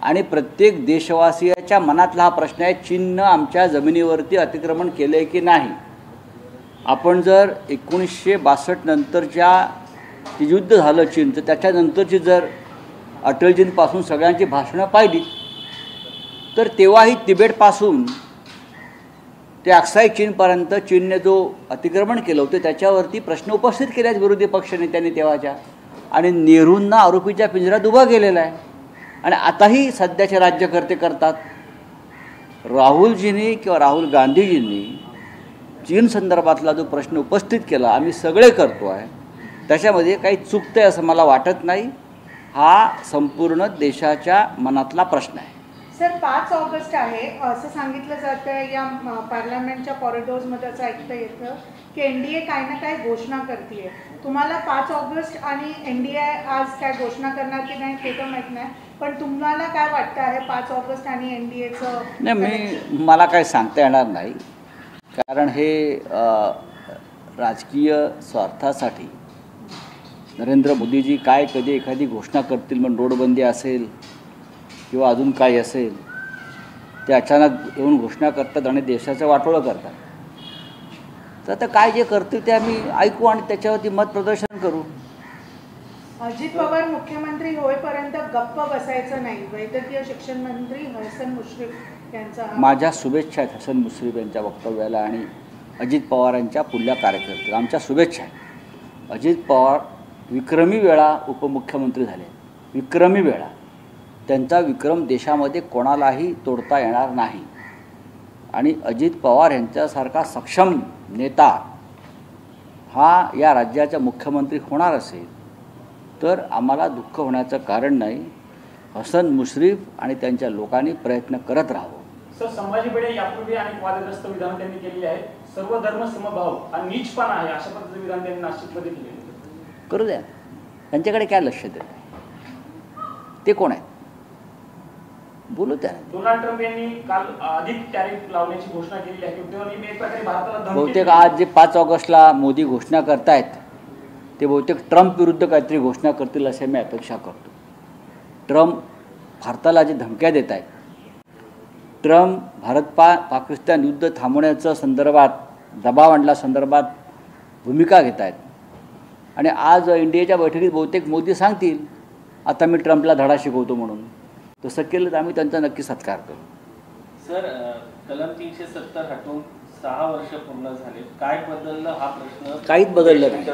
आणि प्रत्येक देशवासियाच्या मनातला हा प्रश्न आहे, चीननं आमच्या जमिनीवरती अतिक्रमण केलं आहे की नाही. आपण जर 1962 नंतरच्या जे युद्ध झालं चीनचं, त्याच्यानंतरची जर अटलजींपासून सगळ्यांची भाषणं पाहिली तर तेव्हाही तिबेटपासून ते अक्साई चीनपर्यंत चीनने जो अतिक्रमण केलं होतं त्याच्यावरती प्रश्न उपस्थित केले आहेत विरोधी पक्षनेत्यांनी तेव्हाच्या, आणि नेहरूंना आरोपीच्या पिंजऱ्यात उभा केलेला आहे. आणि आताही सध्याचे राज्यकर्ते करतात. राहुलजींनी किंवा राहुल गांधीजींनी चीन संदर्भातला जो प्रश्न उपस्थित केला, आम्ही सगळे करतो आहे, त्याच्यामध्ये काही चुकतं आहे असं मला वाटत नाही. हा संपूर्ण देशाच्या मनातला प्रश्न आहे. सर, 5 ऑगस्ट आहे असं सांगितलं जातं, या पार्लमेंटच्या कॉरिडॉर्समध्ये असं ऐकता येतं की एनडीए काही ना काही घोषणा करते. तुम्हाला 5 ऑगस्ट आणि एनडीए आज काय घोषणा करणार की नाही ते तर माहीत नाही, पण तुम्हाला काय वाटतं आहे 5 ऑगस्ट आणि एनडीएचं? नाही, मला काय सांगता येणार नाही, कारण हे राजकीय स्वार्थासाठी नरेंद्र मोदीजी काय कधी एखादी घोषणा करतील, मग नोटबंदी असेल किंवा अजून काही असेल, ते अचानक येऊन घोषणा करतात आणि देशाचं वाटोळं करतात. तर आता काय जे करतील ते आम्ही ऐकू आणि त्याच्यावरती मत प्रदर्शन करू. अजित पवार मुख्यमंत्री होईपर्यंत गप्प बसायचं नाही, वैद्यकीय शिक्षण मंत्री हसन मुश्रीफ यांचा माझ्या शुभेच्छा आहेत हसन मुश्रीफ यांच्या वक्तव्याला आणि अजित पवारांच्या पुढल्या कार्यकर्त्याला आमच्या शुभेच्छा आहेत. अजित पवार विक्रमी वेळा उपमुख्यमंत्री झाले, विक्रमी वेळा. त्यांचा विक्रम देशामध्ये कोणालाही तोडता येणार नाही. आणि अजित पवार यांच्यासारखा सक्षम नेता हा या राज्याचा मुख्यमंत्री होणार असेल तर आम्हाला दुःख होण्याचं कारण नाही. हसन मुश्रीफ आणि त्यांच्या लोकांनी प्रयत्न करत राहावं. सर, संभाजी भिडे यापूर्वी अनेक वादग्रस्त विधान त्यांनी केलेली आहे. सर्व धर्म समभाव आणि नीचपणा आहे अशा पद्धतीचे विधान त्यांनी नाशिकमध्ये केले. करू द्या, त्यांच्याकडे काय लक्ष देत आहे? ते कोण आहेत? बोलू त्या. डोनाल्ड ट्रम्प यांनी काल अधिक टॅरिफ लावण्याची घोषणा केली आहे. एक प्रकारे भारताला बहुतेक आज जे 5 ऑगस्टला मोदी घोषणा करतायत ते बहुतेक ट्रम्प विरुद्ध काहीतरी घोषणा करतील असे मी अपेक्षा करतो. ट्रम्प भारताला जे धमक्या देत आहेत, ट्रम्प पाकिस्तान युद्ध थांबवण्याच्या संदर्भात दबाव आणल्या संदर्भात भूमिका घेत आहेत. आणि आज इंडियाच्या बैठकीत बहुतेक मोदी सांगतील आता मी ट्रम्पला धडा शिकवतो म्हणून. तसं केलं तर आम्ही त्यांचा नक्की सत्कार करू. सर, कलम 370 हटवून 6 वर्ष पूर्ण झाले, काय बदललं हा प्रश्न? काहीच बदललं नाही.